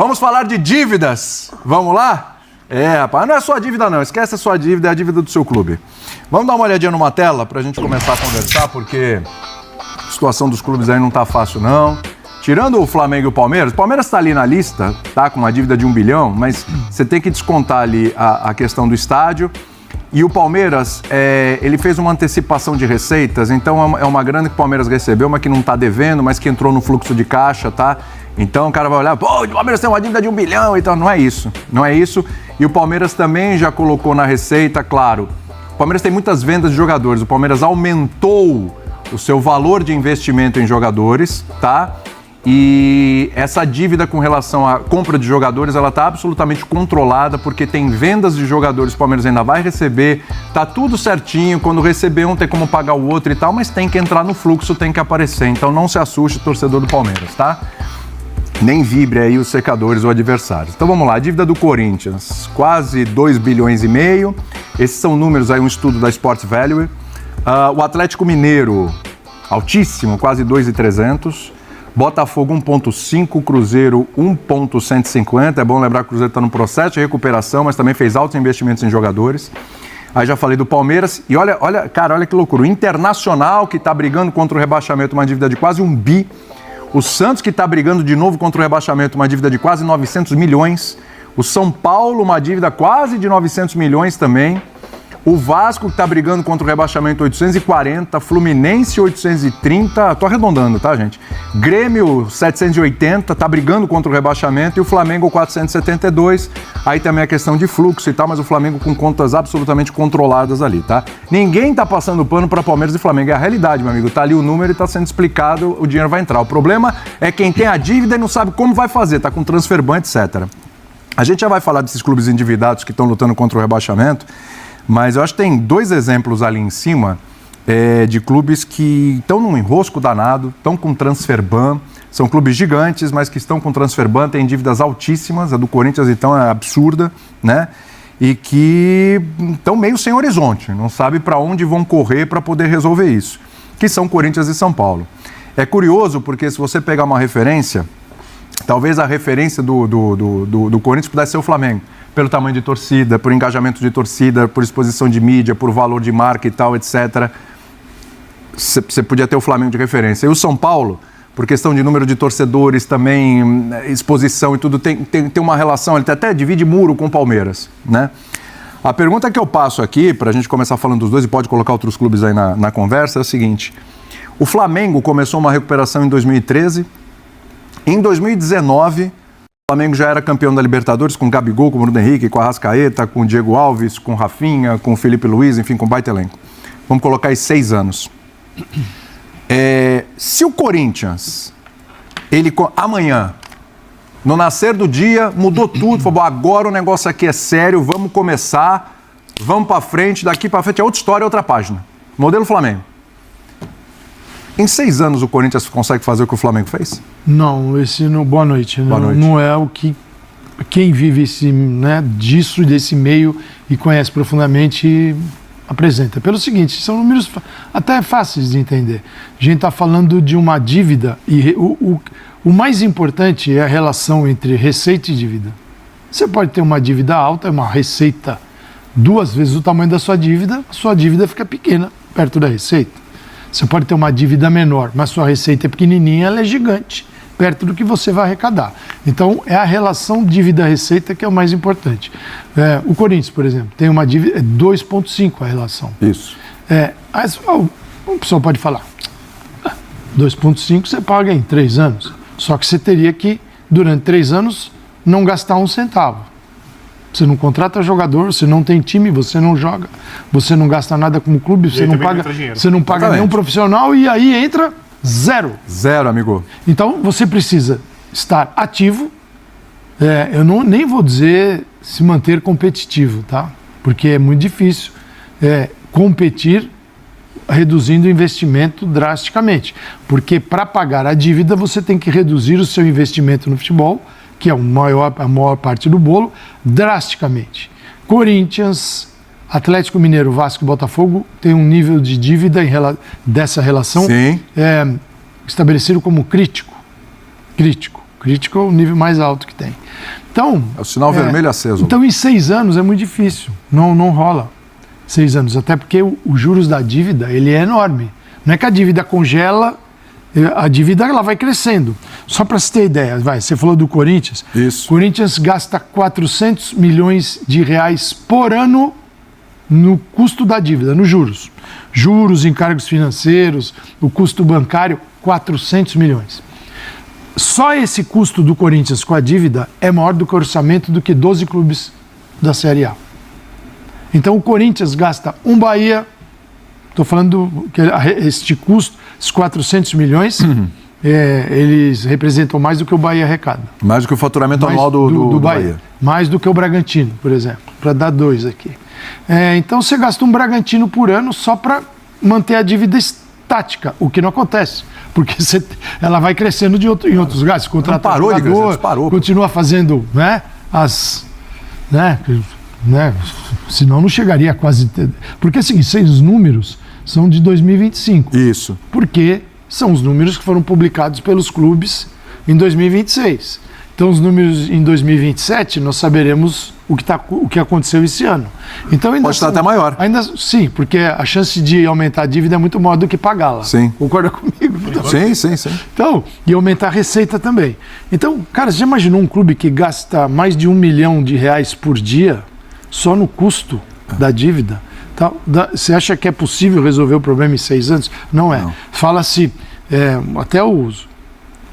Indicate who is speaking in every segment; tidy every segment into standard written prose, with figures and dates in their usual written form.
Speaker 1: Vamos falar de dívidas. Vamos lá? Rapaz, não é sua dívida não, esquece a sua dívida, é a dívida do seu clube. Vamos dar uma olhadinha numa tela pra gente começar a conversar, porque a situação dos clubes aí não tá fácil não. Tirando o Flamengo e o Palmeiras tá ali na lista, tá com uma dívida de 1 bilhão, mas você tem que descontar ali a questão do estádio. E o Palmeiras, ele fez uma antecipação de receitas, então é uma grana que o Palmeiras recebeu, mas que não tá devendo, mas que entrou no fluxo de caixa, tá? Então o cara vai olhar, pô, o Palmeiras tem uma dívida de 1 bilhão, então não é isso. E o Palmeiras também já colocou na receita, claro, o Palmeiras tem muitas vendas de jogadores, o Palmeiras aumentou o seu valor de investimento em jogadores, tá? E essa dívida com relação à compra de jogadores, ela está absolutamente controlada, porque tem vendas de jogadores, o Palmeiras ainda vai receber, tá tudo certinho, quando receber um tem como pagar o outro e tal, mas tem que entrar no fluxo, tem que aparecer, então não se assuste, torcedor do Palmeiras, tá? Nem vibre aí os secadores ou adversários. Então vamos lá, a dívida do Corinthians, quase 2 bilhões e meio, esses são números aí, um estudo da Sports Value. O Atlético Mineiro, altíssimo, quase 2.300, Botafogo 1.5, Cruzeiro 1.150, é bom lembrar que o Cruzeiro está no processo de recuperação, mas também fez altos investimentos em jogadores. Aí já falei do Palmeiras, e olha que loucura, o Internacional que está brigando contra o rebaixamento, uma dívida de quase 1 bi, o Santos que está brigando de novo contra o rebaixamento, uma dívida de quase 900 milhões, o São Paulo, uma dívida quase de 900 milhões também, o Vasco que está brigando contra o rebaixamento 840, Fluminense 830, tô arredondando, tá, gente? Grêmio 780, tá brigando contra o rebaixamento, e o Flamengo 472, aí também a questão de fluxo e tal, mas o Flamengo com contas absolutamente controladas ali, tá? Ninguém tá passando pano para Palmeiras e Flamengo, é a realidade, meu amigo, tá ali o número e tá sendo explicado, o dinheiro vai entrar. O problema é quem tem a dívida e não sabe como vai fazer, tá com transfer ban, etc. A gente já vai falar desses clubes endividados que estão lutando contra o rebaixamento, mas eu acho que tem 2 exemplos ali em cima de clubes que estão num enrosco danado, estão com transfer ban, são clubes gigantes, mas que estão com transfer ban, têm dívidas altíssimas, a do Corinthians então é absurda, né? E que estão meio sem horizonte, não sabe para onde vão correr para poder resolver isso, que são Corinthians e São Paulo. É curioso porque se você pegar uma referência, talvez a referência do Corinthians pudesse ser o Flamengo, pelo tamanho de torcida, por engajamento de torcida, por exposição de mídia, por valor de marca e tal, etc. Você podia ter o Flamengo de referência. E o São Paulo, por questão de número de torcedores também, exposição e tudo, tem uma relação, ele até divide muro com o Palmeiras, né? A pergunta que eu passo aqui, para a gente começar falando dos dois, e pode colocar outros clubes aí na conversa, é o seguinte: o Flamengo começou uma recuperação em 2013, em 2019... O Flamengo já era campeão da Libertadores com o Gabigol, com o Bruno Henrique, com a Arrascaeta, com o Diego Alves, com o Rafinha, com o Felipe Luiz, enfim, com o baita elenco. Vamos colocar aí 6 anos. Se o Corinthians, amanhã, no nascer do dia, mudou tudo, falou, agora o negócio aqui é sério, vamos começar, vamos para frente, daqui para frente é outra história, outra página. Modelo Flamengo. Em 6 anos o Corinthians consegue fazer o que o Flamengo fez?
Speaker 2: Não, boa noite.
Speaker 1: Boa noite.
Speaker 2: Não é o que quem vive disso, desse meio e conhece profundamente apresenta. Pelo seguinte, são números até fáceis de entender. A gente está falando de uma dívida e o mais importante é a relação entre receita e dívida. Você pode ter uma dívida alta, uma receita 2 vezes o tamanho da sua dívida fica pequena perto da receita. Você pode ter uma dívida menor, mas sua receita é pequenininha, ela é gigante, perto do que você vai arrecadar. Então, é a relação dívida-receita que é o mais importante. O Corinthians, por exemplo, tem uma dívida, 2,5 a relação.
Speaker 1: Isso.
Speaker 2: O pessoal pode falar, 2,5 você paga em 3 anos, só que você teria que, durante 3 anos, não gastar 1 centavo. Você não contrata jogador, você não tem time, você não joga, você não gasta nada como clube, você não paga nenhum profissional e aí entra zero.
Speaker 1: Zero, amigo.
Speaker 2: Então você precisa estar ativo, eu nem vou dizer se manter competitivo, tá? Porque é muito difícil competir reduzindo o investimento drasticamente. Porque para pagar a dívida você tem que reduzir o seu investimento no futebol, que é a maior parte do bolo, drasticamente. Corinthians, Atlético Mineiro, Vasco e Botafogo têm um nível de dívida dessa relação estabelecido como crítico. Crítico é o nível mais alto que tem. Então,
Speaker 1: É o sinal vermelho aceso.
Speaker 2: então, em 6 anos é muito difícil. Não rola 6 anos. Até porque os juros da dívida, ele é enorme. Não é que a dívida congela, a dívida ela vai crescendo. Só para você ter ideia, você falou do Corinthians.
Speaker 1: Isso.
Speaker 2: O Corinthians gasta 400 milhões de reais por ano no custo da dívida, nos juros. Juros, encargos financeiros, o custo bancário, 400 milhões. Só esse custo do Corinthians com a dívida é maior do que o orçamento do que 12 clubes da Série A. Então o Corinthians gasta Bahia, estou falando que este custo, esses 400 milhões, eles representam mais do que o Bahia arrecada.
Speaker 1: Mais do que o faturamento anual do Bahia.
Speaker 2: Mais do que o Bragantino, por exemplo, para dar 2 aqui. Então você gasta um Bragantino por ano só para manter a dívida estática, o que não acontece. Porque ela vai crescendo em outros gastos. Contrata
Speaker 1: não parou
Speaker 2: jogador,
Speaker 1: de crescer, parou.
Speaker 2: Continua fazendo, senão não chegaria a quase... Porque assim, esses números são de 2025.
Speaker 1: Isso.
Speaker 2: Porque são os números que foram publicados pelos clubes em 2026. Então, os números em 2027, nós saberemos o que aconteceu esse ano. Então, ainda
Speaker 1: pode estar até maior.
Speaker 2: Sim, porque a chance de aumentar a dívida é muito maior do que pagá-la.
Speaker 1: Sim.
Speaker 2: Concorda comigo?
Speaker 1: Sim.
Speaker 2: Então, e aumentar a receita também. Então, cara, você já imaginou um clube que gasta mais de R$1 milhão por dia só no custo da dívida? Você acha que é possível resolver o problema em 6 anos? Não é. Fala-se, até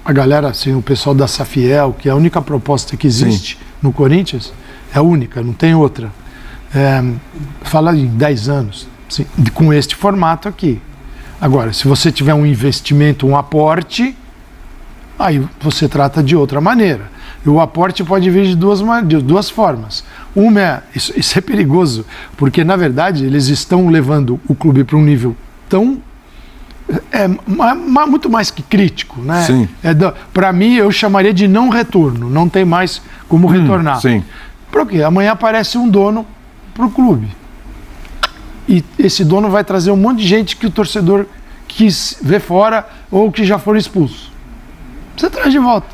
Speaker 2: a galera, assim, o pessoal da Safiel, que é a única proposta que existe no Corinthians, é a única, não tem outra. Fala em 10 anos, assim, com este formato aqui. Agora, se você tiver um investimento, um aporte, aí você trata de outra maneira. E o aporte pode vir de duas formas. Uma isso é perigoso, porque na verdade eles estão levando o clube para um nível tão muito mais que crítico, né?
Speaker 1: Sim.
Speaker 2: Para mim, eu chamaria de não retorno. Não tem mais como retornar.
Speaker 1: Sim.
Speaker 2: Por quê? Amanhã aparece um dono para o clube. E esse dono vai trazer um monte de gente que o torcedor quis ver fora ou que já foram expulsos. Você traz de volta.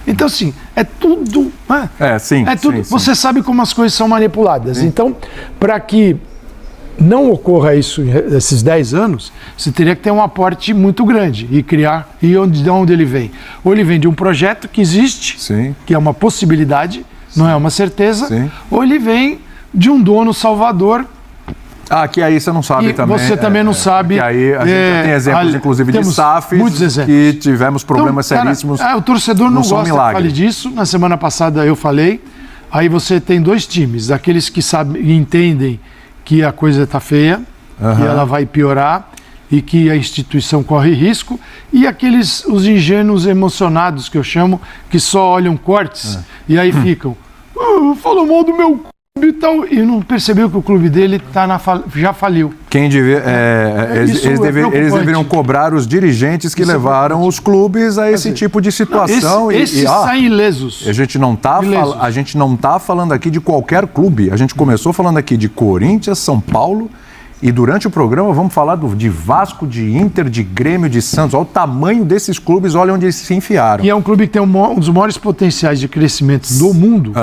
Speaker 2: Então, assim, é tudo... Né?
Speaker 1: Sim.
Speaker 2: Você sabe como as coisas são manipuladas. Sim. Então, para que não ocorra isso esses 10 anos, você teria que ter um aporte muito grande e criar. E de onde ele vem? Ou ele vem de um projeto que existe, que é uma possibilidade, não é uma certeza, ou ele vem de um dono salvador.
Speaker 1: Que aí você não sabe também.
Speaker 2: Você também não sabe.
Speaker 1: Que aí a gente já tem exemplos, inclusive, de SAFs que tivemos problemas seríssimos.
Speaker 2: O torcedor não gosta que fale disso. Na semana passada eu falei. Aí você tem 2 times, aqueles que sabem e entendem que a coisa está feia, que ela vai piorar e que a instituição corre risco, e os ingênuos emocionados, que eu chamo, que só olham cortes e aí ficam, falou mal do meu clube e tal, e não percebeu que o clube dele já faliu.
Speaker 1: Quem devia, eles deveriam cobrar os dirigentes que levaram os clubes a esse tipo de situação.
Speaker 2: Esses saem ilesos.
Speaker 1: A gente não tá falando aqui de qualquer clube. A gente começou falando aqui de Corinthians, São Paulo, e durante o programa vamos falar de Vasco, de Inter, de Grêmio, de Santos. Olha o tamanho desses clubes, olha onde eles se enfiaram.
Speaker 2: E é um clube que tem um dos maiores potenciais de crescimento do mundo,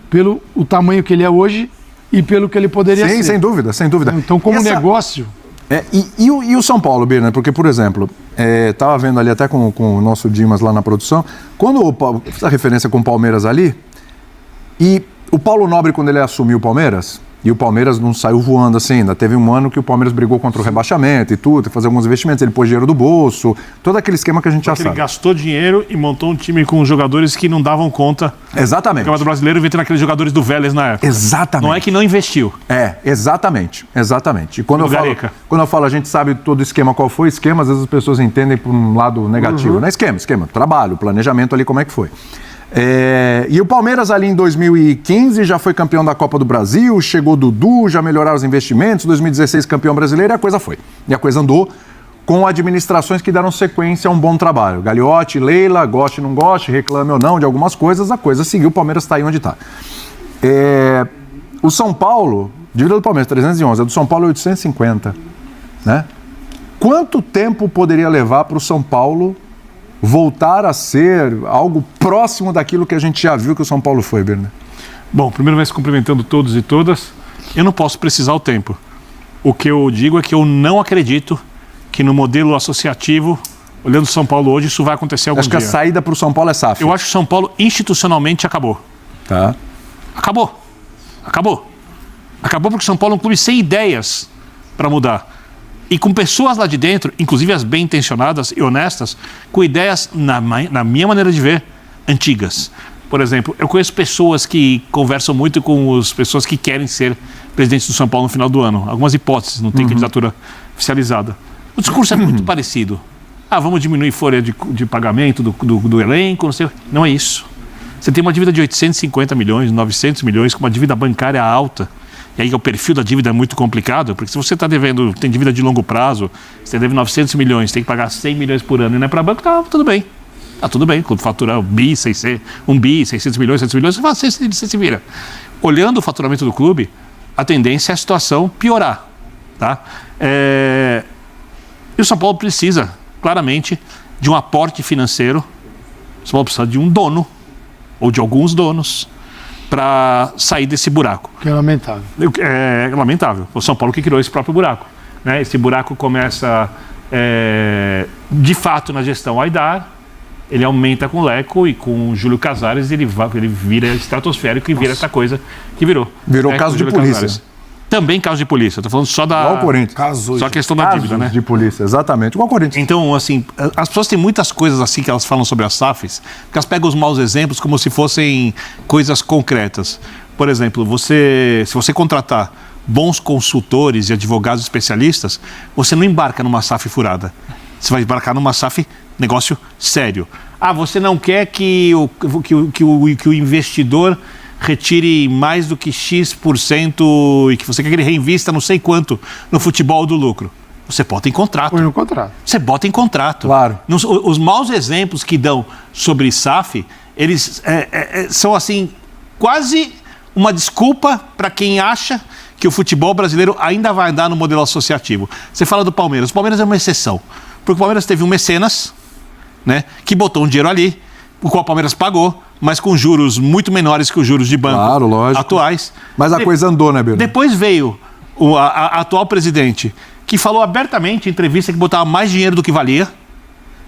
Speaker 2: pelo o tamanho que ele é hoje e pelo que ele poderia ser.
Speaker 1: Sem dúvida.
Speaker 2: Então, como negócio...
Speaker 1: E o São Paulo, Birner? Porque, por exemplo, estava vendo ali até com o nosso Dimas lá na produção, quando fiz a referência com o Palmeiras ali, e o Paulo Nobre, quando ele assumiu o Palmeiras, e o Palmeiras não saiu voando assim ainda, teve um ano que o Palmeiras brigou contra o rebaixamento e tudo, fazer alguns investimentos, ele pôs dinheiro do bolso, todo aquele esquema que a gente já sabe.
Speaker 3: Ele gastou dinheiro e montou um time com jogadores que não davam conta.
Speaker 1: Exatamente.
Speaker 3: O Campeonato Brasileiro veio tendo aqueles jogadores do Vélez na época.
Speaker 1: Exatamente.
Speaker 3: Não é que não investiu.
Speaker 1: Exatamente. E quando eu falo, a gente sabe todo o esquema, qual foi o esquema, às vezes as pessoas entendem por um lado negativo. Não é esquema, trabalho, planejamento ali, como é que foi. E o Palmeiras ali em 2015 já foi campeão da Copa do Brasil, chegou Dudu, já melhoraram os investimentos, 2016 campeão brasileiro, e a coisa foi. E a coisa andou com administrações que deram sequência a um bom trabalho. Gagliotti, Leila, goste ou não goste, reclame ou não de algumas coisas, a coisa seguiu, o Palmeiras está aí onde está. O São Paulo, dívida do Palmeiras 311, a do São Paulo é 850, né? Quanto tempo poderia levar para o São Paulo voltar a ser algo próximo daquilo que a gente já viu que o São Paulo foi, Birner?
Speaker 3: Bom, primeiro vai se cumprimentando todos e todas. Eu não posso precisar o tempo. O que eu digo é que eu não acredito que no modelo associativo, olhando São Paulo hoje, isso vai acontecer algum
Speaker 1: Acho
Speaker 3: dia.
Speaker 1: que a saída para o São Paulo é SAF.
Speaker 3: Eu acho que o São Paulo institucionalmente acabou.
Speaker 1: Tá.
Speaker 3: Acabou. Acabou. Acabou porque o São Paulo é um clube sem ideias para mudar. E com pessoas lá de dentro, inclusive as bem intencionadas e honestas, com ideias, na minha maneira de ver, antigas. Por exemplo, eu conheço pessoas que conversam muito com as pessoas que querem ser presidentes do São Paulo no final do ano. Algumas hipóteses, não tem candidatura oficializada. O discurso é muito parecido. Vamos diminuir folha de pagamento do elenco, não sei. Não é isso. Você tem uma dívida de 850 milhões, 900 milhões, com uma dívida bancária alta. E aí o perfil da dívida é muito complicado, porque se você está devendo, tem dívida de longo prazo, você deve 900 milhões, tem que pagar 100 milhões por ano e não é para banco, tá tudo bem. Tá tudo bem, quando faturar 1 bi, 600 milhões, 700 milhões, você se vira. Olhando o faturamento do clube, a tendência é a situação piorar. Tá? E o São Paulo precisa, claramente, de um aporte financeiro. O São Paulo precisa de um dono, ou de alguns donos, para sair desse buraco.
Speaker 2: Que é lamentável.
Speaker 3: É lamentável. O São Paulo que criou esse próprio buraco. Né? Esse buraco começa, de fato, na gestão Aidar. Ele aumenta com o Leco e com o Júlio Casares ele vira estratosférico e vira essa coisa que virou.
Speaker 1: Virou caso de polícia.
Speaker 3: Casares. Também caso de polícia. Estou falando só da...
Speaker 1: Igual o Corinthians.
Speaker 3: Só a questão da dívida, né?
Speaker 1: de polícia, exatamente. Igual o Corinthians.
Speaker 3: Então, assim, as pessoas têm muitas coisas assim que elas falam sobre as SAFs, que elas pegam os maus exemplos como se fossem coisas concretas. Por exemplo, se você contratar bons consultores e advogados especialistas, você não embarca numa SAF furada. Você vai embarcar numa SAF negócio sério. Você não quer que o investidor retire mais do que X% e que você quer que ele reinvista não sei quanto no futebol do lucro. Você bota em contrato.
Speaker 2: Põe no contrato.
Speaker 3: Você bota em contrato.
Speaker 1: Claro.
Speaker 3: Os maus exemplos que dão sobre SAF, eles são assim, quase uma desculpa para quem acha que o futebol brasileiro ainda vai andar no modelo associativo. Você fala do Palmeiras. O Palmeiras é uma exceção. Porque o Palmeiras teve um mecenas, né, que botou um dinheiro ali, o qual o Palmeiras pagou, mas com juros muito menores que os juros de banco atuais.
Speaker 1: Mas a coisa andou, né, Birner?
Speaker 3: Depois veio a atual presidente, que falou abertamente em entrevista que botava mais dinheiro do que valia,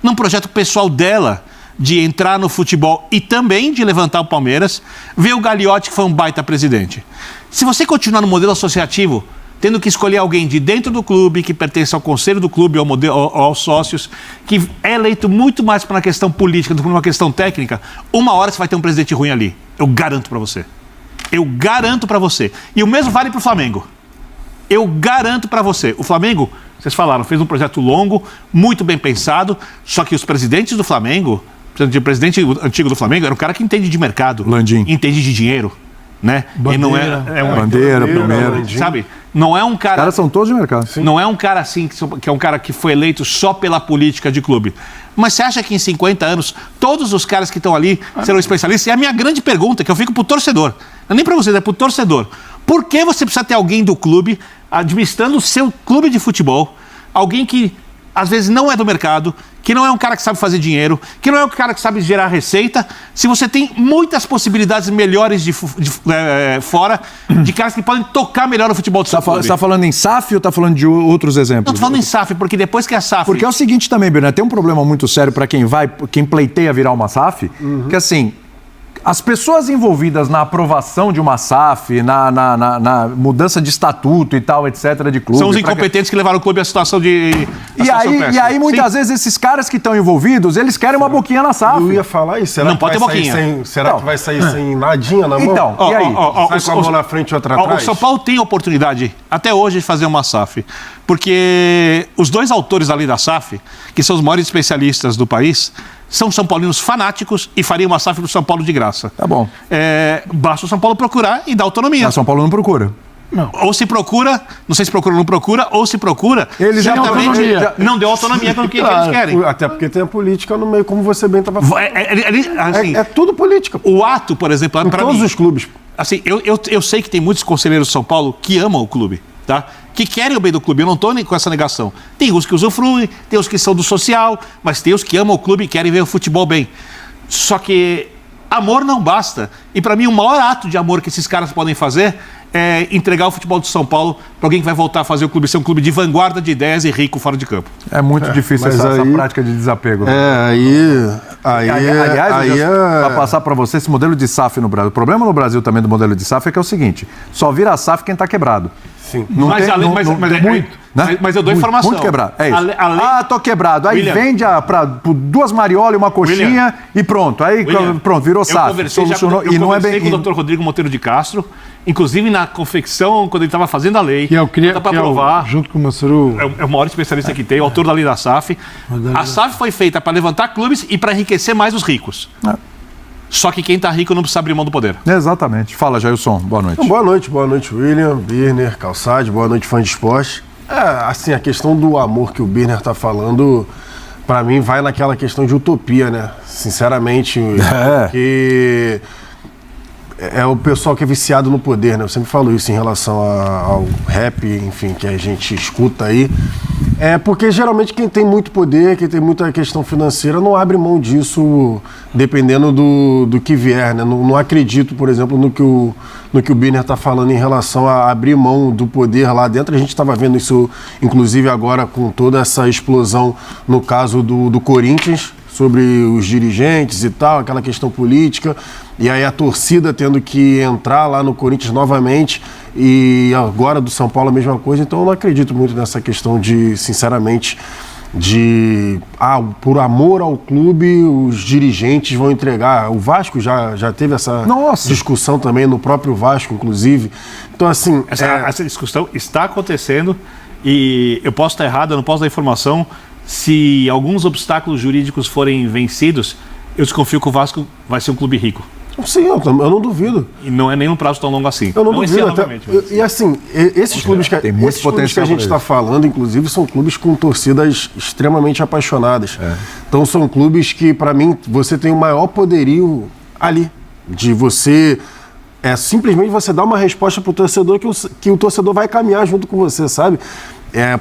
Speaker 3: num projeto pessoal dela de entrar no futebol e também de levantar o Palmeiras. Veio o Gagliotti, que foi um baita presidente. Se você continuar no modelo associativo, tendo que escolher alguém de dentro do clube, que pertence ao conselho do clube, aos sócios, que é eleito muito mais para uma questão política do que uma questão técnica, uma hora você vai ter um presidente ruim ali. Eu garanto para você. Eu garanto para você. E o mesmo vale para o Flamengo. Eu garanto para você. O Flamengo, vocês falaram, fez um projeto longo, muito bem pensado, só que os presidentes do Flamengo, o presidente antigo do Flamengo, era um cara que entende de mercado.
Speaker 1: Landim.
Speaker 3: Entende de dinheiro. Né?
Speaker 2: Bandeira.
Speaker 1: Bandeira, primeiro.
Speaker 3: Sabe? Não é um cara...
Speaker 1: Os caras são todos de mercado.
Speaker 3: Sim. Não é um cara assim, que é um cara que foi eleito só pela política de clube. Mas você acha que em 50 anos, todos os caras que estão ali serão especialistas? E a minha grande pergunta, que eu fico pro torcedor, não é nem para vocês, é pro torcedor. Por que você precisa ter alguém do clube administrando o seu clube de futebol? Alguém que, às vezes, não é do mercado, que não é um cara que sabe fazer dinheiro, que não é um cara que sabe gerar receita, se você tem muitas possibilidades melhores fora, de caras que podem tocar melhor o futebol do seu clube.
Speaker 1: Você está falando em SAF ou está falando de outros exemplos?
Speaker 3: Eu estou falando em SAF, porque depois que a SAF...
Speaker 1: Porque é o seguinte também, Birner, tem um problema muito sério para quem pleiteia virar uma SAF, que assim... As pessoas envolvidas na aprovação de uma SAF, na mudança de estatuto e tal, etc., de clube...
Speaker 3: São os incompetentes que levaram o clube à situação de...
Speaker 1: E aí, muitas vezes, esses caras que estão envolvidos, eles querem uma boquinha na SAF.
Speaker 4: Eu ia falar isso. Será
Speaker 3: não pode ter boquinha.
Speaker 4: Será que vai sair sem nadinha na mão?
Speaker 1: Então, e aí?
Speaker 4: Sai com a mão na frente e outra atrás?
Speaker 3: O São Paulo tem a oportunidade, até hoje, de fazer uma SAF. Porque os dois autores ali da SAF, que são os maiores especialistas do país... são São Paulinos fanáticos e fariam uma SAF para o São Paulo de graça.
Speaker 1: Tá bom.
Speaker 3: Basta o São Paulo procurar e dar autonomia.
Speaker 1: Mas São Paulo não procura.
Speaker 2: Não.
Speaker 3: Ou se procura, não sei se procura ou não procura, ou se procura,
Speaker 1: eles
Speaker 3: certamente não deu autonomia para o que eles querem.
Speaker 4: Até porque tem a política no meio, como você bem estava falando.
Speaker 3: Assim,
Speaker 4: É tudo política.
Speaker 3: O ato, por exemplo,
Speaker 4: para todos os clubes.
Speaker 3: Assim, eu sei que tem muitos conselheiros de São Paulo que amam o clube. tá? Que querem o bem do clube. Eu não estou com essa negação. Tem os que usufruem, tem os que são do social, mas tem os que amam o clube e querem ver o futebol bem. Só que amor não basta. E para mim o maior ato de amor que esses caras podem fazer é entregar o futebol de São Paulo para alguém que vai voltar a fazer o clube ser um clube de vanguarda de ideias e rico fora de campo.
Speaker 1: É muito difícil
Speaker 4: mas
Speaker 1: essa
Speaker 4: aí-
Speaker 1: prática de desapego.
Speaker 4: Aliás,
Speaker 1: para passar para você esse modelo de SAF no Brasil. O problema no Brasil também do modelo de SAF é que é o seguinte: só vira SAF quem está quebrado.
Speaker 4: Sim.
Speaker 1: Não
Speaker 3: Mas
Speaker 1: tem-
Speaker 3: além-
Speaker 1: não-
Speaker 3: mas-
Speaker 1: não-
Speaker 3: mas-
Speaker 1: muito, né?
Speaker 3: mas eu dou informação.
Speaker 1: Muito quebrado. É isso.
Speaker 3: Além-
Speaker 1: Ah, tô quebrado. Aí
Speaker 3: William.
Speaker 1: vende por 2 mariolas e uma coxinha
Speaker 3: William.
Speaker 1: e pronto. Aí
Speaker 3: William,
Speaker 1: pronto, virou
Speaker 3: eu
Speaker 1: SAF.
Speaker 3: conversei já
Speaker 1: Solucionou.
Speaker 3: com, eu
Speaker 1: E não é
Speaker 3: conversei
Speaker 1: bem.
Speaker 3: com o Dr. Rodrigo Monteiro de Castro, inclusive na confecção, quando ele estava fazendo a lei.
Speaker 2: Que é o
Speaker 3: Dá para provar.
Speaker 2: junto com o Mansuru.
Speaker 3: É o maior especialista que tem, o autor da lei da SAF. A SAF foi feita para levantar clubes e para enriquecer mais os ricos. Só que quem está rico não precisa abrir mão do poder.
Speaker 1: Exatamente. Fala, Jailson. Boa noite.
Speaker 4: Então, boa noite, William, Birner, Calçade, boa noite, fã de esporte. Assim, a questão do amor que o Birner tá falando, pra mim, vai naquela questão de utopia, né? Sinceramente, porque é o pessoal que é viciado no poder, né? Eu sempre falo isso em relação ao rap, enfim, que a gente escuta aí. É porque geralmente quem tem muito poder, quem tem muita questão financeira, não abre mão disso dependendo do que vier, né? Não acredito, por exemplo, no que o Birner está falando em relação a abrir mão do poder lá dentro. A gente estava vendo isso, inclusive, agora com toda essa explosão no caso do Corinthians, sobre os dirigentes e tal, aquela questão política, e aí a torcida tendo que entrar lá no Corinthians novamente, e agora do São Paulo a mesma coisa. Então eu não acredito muito nessa questão de, sinceramente, por amor ao clube, os dirigentes vão entregar. O Vasco já teve essa discussão também, no próprio Vasco, inclusive. Então, assim...
Speaker 3: Essa discussão está acontecendo e eu posso estar errado, eu não posso dar informação. Se alguns obstáculos jurídicos forem vencidos, eu desconfio que o Vasco vai ser um clube rico.
Speaker 4: Sim, eu não duvido.
Speaker 3: E não é nem um prazo tão longo assim.
Speaker 4: Eu não
Speaker 3: esse
Speaker 4: duvido.
Speaker 3: ano, obviamente, mas-
Speaker 4: E assim, esses clubes que,
Speaker 1: Tem muito
Speaker 4: esses clubes que a
Speaker 1: potencial
Speaker 4: gente
Speaker 1: pra
Speaker 4: está falando, inclusive, são clubes com torcidas extremamente apaixonadas. Então são clubes que, para mim, você tem o maior poderio ali. De você... simplesmente você dar uma resposta para o torcedor que o torcedor vai caminhar junto com você, sabe?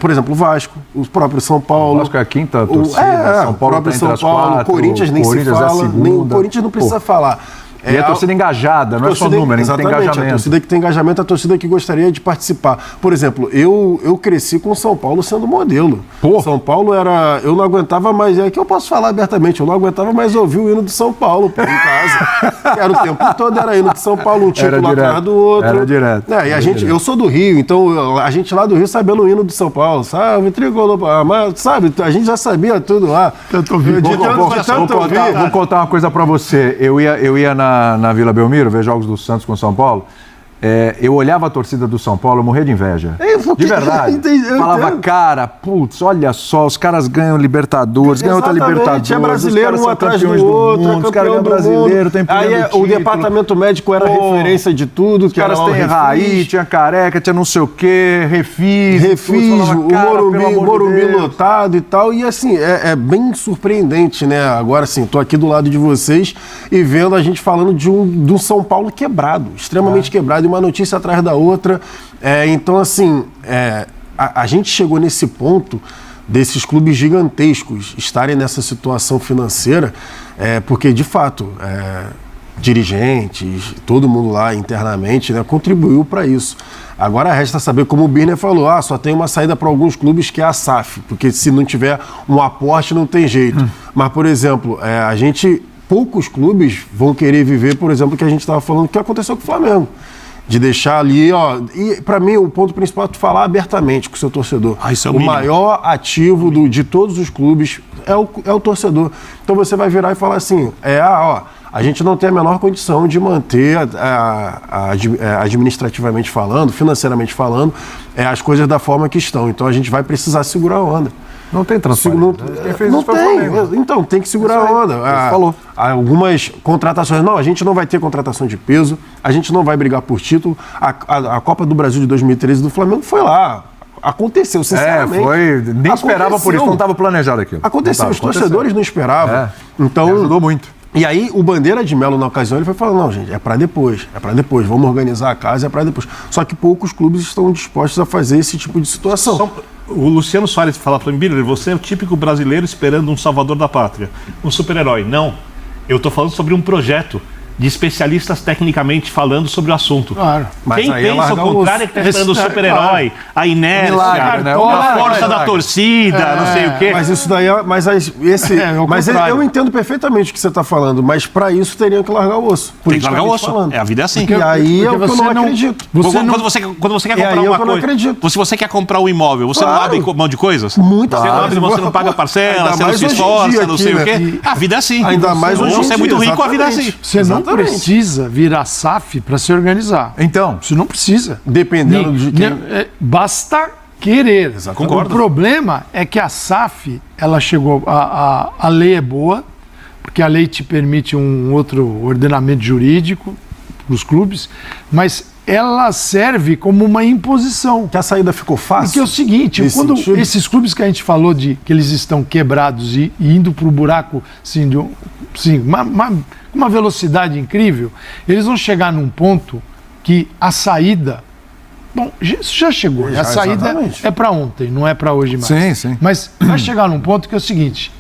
Speaker 4: Por exemplo, o Vasco, o próprio São Paulo.
Speaker 1: O Vasco é a quinta torcida, São Paulo
Speaker 4: o próprio
Speaker 1: tá entre
Speaker 4: São
Speaker 1: as
Speaker 4: Paulo,
Speaker 1: quatro,
Speaker 4: o Corinthians nem
Speaker 1: Corinthians
Speaker 4: se
Speaker 1: é a
Speaker 4: fala,
Speaker 1: segunda.
Speaker 4: nem o Corinthians não precisa falar.
Speaker 1: E a torcida engajada, não é só número, tem
Speaker 4: exatamente,
Speaker 1: engajamento.
Speaker 4: a torcida que tem engajamento é a torcida que gostaria de participar. Por exemplo, eu cresci com o São Paulo sendo modelo. São Paulo era... Eu não aguentava mais... É que eu posso falar abertamente, eu não aguentava mais ouvir o hino do São Paulo em casa. Era o tempo todo, era hino de São Paulo, um título atrás do outro.
Speaker 1: Era direto.
Speaker 4: Eu sou do Rio, então a gente lá do Rio sabendo o hino do São Paulo, sabe? Tricolor, mas, sabe? A gente já sabia tudo lá.
Speaker 1: Vou contar uma coisa pra você. Eu ia na Vila Belmiro ver jogos do Santos com São Paulo. Eu olhava a torcida do São Paulo, eu morria de inveja. De verdade. Falava, cara, putz, olha só, os caras ganham Libertadores, ganham outra Libertadores.
Speaker 4: É brasileiro um atrás do outro,
Speaker 1: os caras ganham brasileiro, tem
Speaker 4: aí o departamento médico era referência de tudo.
Speaker 1: Os caras têm Raí, tinha Careca, tinha não sei o quê, Refis,
Speaker 4: o Morumbi lotado e tal. E assim, é bem surpreendente, né? Agora sim, tô aqui do lado de vocês e vendo a gente falando de um São Paulo quebrado, extremamente quebrado, e uma notícia atrás da outra. Então, assim, a gente chegou nesse ponto desses clubes gigantescos estarem nessa situação financeira, porque, de fato, dirigentes, todo mundo lá internamente, né, contribuiu para isso. Agora resta saber, como o Birner falou, só tem uma saída para alguns clubes que é a SAF, porque se não tiver um aporte não tem jeito. Mas, por exemplo, poucos clubes vão querer viver, por exemplo, o que a gente estava falando, que aconteceu com o Flamengo. De deixar ali, e para mim o ponto principal é tu falar abertamente com o seu torcedor.
Speaker 3: Isso é o
Speaker 4: o
Speaker 3: mínimo.
Speaker 4: maior ativo de todos os clubes é o torcedor. Então você vai virar e falar assim, a gente não tem a menor condição de manter, administrativamente falando, financeiramente falando, as coisas da forma que estão. Então a gente vai precisar segurar a onda.
Speaker 1: Não tem transparência. Quem fez
Speaker 4: Não
Speaker 1: isso foi o
Speaker 4: tem.
Speaker 1: Flamengo.
Speaker 4: Então, tem que segurar a onda.
Speaker 1: falou.
Speaker 4: Algumas contratações. Não, a gente não vai ter contratação de peso, a gente não vai brigar por título. A Copa do Brasil de 2013 do Flamengo foi lá. Aconteceu, sinceramente.
Speaker 1: Nem esperava por isso, não estava planejado aquilo.
Speaker 4: Aconteceu, os torcedores não esperavam.
Speaker 1: Me
Speaker 4: Então,
Speaker 1: ajudou muito.
Speaker 4: E aí o Bandeira de Melo, na ocasião, ele foi falando, não, gente, é para depois, vamos organizar a casa, é para depois. Só que poucos clubes estão dispostos a fazer esse tipo de situação.
Speaker 3: O Luciano Soares fala para mim, Birner, você é o típico brasileiro esperando um salvador da pátria, um super-herói. Não, eu estou falando sobre um projeto de especialistas tecnicamente falando sobre o assunto.
Speaker 2: Claro.
Speaker 3: Quem pensa o contrário é que está esperando o super-herói, a inércia,
Speaker 1: Milagre, né?
Speaker 3: a força da torcida, não sei o quê.
Speaker 4: Mas isso daí eu entendo perfeitamente o que você está falando, mas para isso teriam que largar o osso.
Speaker 3: Tem que largar o osso.
Speaker 4: Falando.
Speaker 3: A vida é assim.
Speaker 4: E aí é o que eu não acredito.
Speaker 3: Quando você quer
Speaker 4: E aí
Speaker 3: comprar
Speaker 4: eu
Speaker 3: uma
Speaker 4: não
Speaker 3: coisa,
Speaker 4: acredito.
Speaker 3: se você quer comprar um imóvel, você não
Speaker 4: Claro.
Speaker 3: abre mão de coisas?
Speaker 4: Muitas
Speaker 3: Você não abre,
Speaker 4: vezes.
Speaker 3: você não paga parcela,
Speaker 4: Ainda
Speaker 3: você não
Speaker 4: mais
Speaker 3: se
Speaker 4: hoje em
Speaker 3: esforça,
Speaker 4: dia
Speaker 3: não
Speaker 4: aqui,
Speaker 3: sei o
Speaker 4: né?
Speaker 3: quê. A vida é assim.
Speaker 4: Ainda mais hoje em
Speaker 3: Você é muito
Speaker 4: dia,
Speaker 3: rico, a vida é assim.
Speaker 4: exatamente.
Speaker 2: Você não
Speaker 4: Exatamente.
Speaker 2: precisa virar SAF para se organizar.
Speaker 1: Então,
Speaker 2: Você não precisa.
Speaker 4: Dependendo de quem...
Speaker 2: Basta querer.
Speaker 3: Concordo.
Speaker 2: O problema é que a SAF, ela chegou... A lei é boa, porque a lei te permite um outro ordenamento jurídico para os clubes, mas ela serve como uma imposição.
Speaker 4: Que a saída ficou fácil.
Speaker 2: Porque é o seguinte,
Speaker 4: nesse
Speaker 2: quando
Speaker 4: sentido?
Speaker 2: esses clubes que a gente falou de que eles estão quebrados e indo para o buraco assim, uma velocidade incrível, eles vão chegar num ponto que a saída... Bom, isso já chegou.
Speaker 4: Já,
Speaker 2: a saída
Speaker 4: exatamente.
Speaker 2: é para ontem, não é para hoje mais.
Speaker 1: Sim, sim.
Speaker 2: Mas vai chegar num ponto que é o seguinte...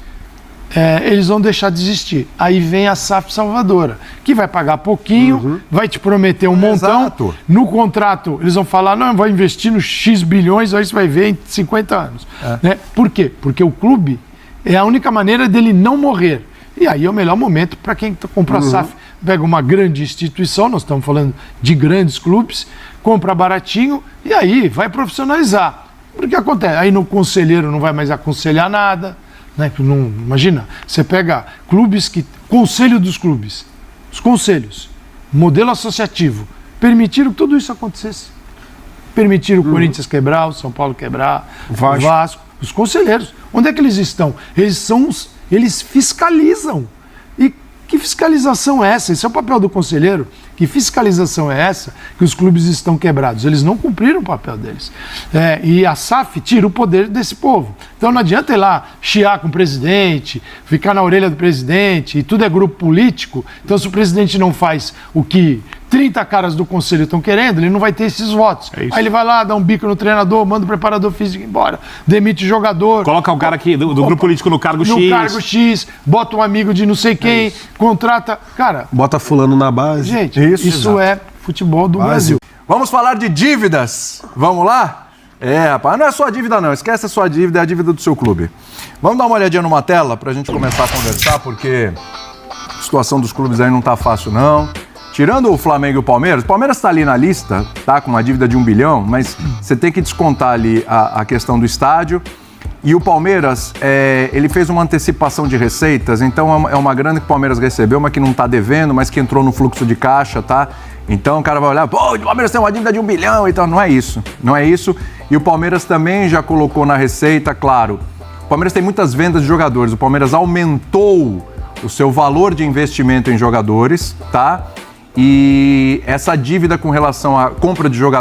Speaker 2: eles vão deixar de existir. Aí vem a SAF salvadora, que vai pagar pouquinho, vai te prometer um montão.
Speaker 1: Exato.
Speaker 2: No contrato, eles vão falar, não, vai investir nos X bilhões, aí você vai ver em 50 anos. Né? Por quê? Porque o clube é a única maneira dele não morrer. E aí é o melhor momento para quem compra a SAF. Pega uma grande instituição, nós estamos falando de grandes clubes, compra baratinho e aí vai profissionalizar. Porque acontece, aí no conselheiro não vai mais aconselhar nada. Né? Não, imagina, você pega clubes que... Conselho dos clubes, os conselhos, modelo associativo, permitiram que tudo isso acontecesse. Permitiram o Corinthians quebrar, o São Paulo quebrar, o Vasco. Os conselheiros, onde é que eles estão? Eles fiscalizam. E que fiscalização é essa? Esse é o papel do conselheiro. Que fiscalização é essa? Que os clubes estão quebrados. Eles não cumpriram o papel deles. E a SAF tira o poder desse povo. Então não adianta ir lá chiar com o presidente, ficar na orelha do presidente, e tudo é grupo político. Então se o presidente não faz o que 30 caras do conselho estão querendo, ele não vai ter esses votos. Aí ele vai lá, dá um bico no treinador, manda o preparador físico embora, demite o jogador.
Speaker 3: Coloca o cara aqui do grupo político no cargo X.
Speaker 2: No cargo X, bota um amigo de não sei quem, contrata... Cara,
Speaker 4: Bota fulano na base.
Speaker 2: gente, isso é futebol do Brasil.
Speaker 1: vamos falar de dívidas. Vamos lá? Rapaz, não é sua dívida não, esquece a sua dívida, é a dívida do seu clube. Vamos dar uma olhadinha numa tela pra gente começar a conversar, porque a situação dos clubes aí não tá fácil não. Tirando o Flamengo e o Palmeiras tá ali na lista, tá com uma dívida de 1 bilhão, mas você tem que descontar ali a questão do estádio. E o Palmeiras, ele fez uma antecipação de receitas, então é uma grana que o Palmeiras recebeu, mas que não tá devendo, mas que entrou no fluxo de caixa, tá? Então o cara vai olhar, pô, o Palmeiras tem uma dívida de 1 bilhão, então não é isso. E o Palmeiras também já colocou na receita, claro, o Palmeiras tem muitas vendas de jogadores, o Palmeiras aumentou o seu valor de investimento em jogadores, tá? E essa dívida com relação à compra de jogadores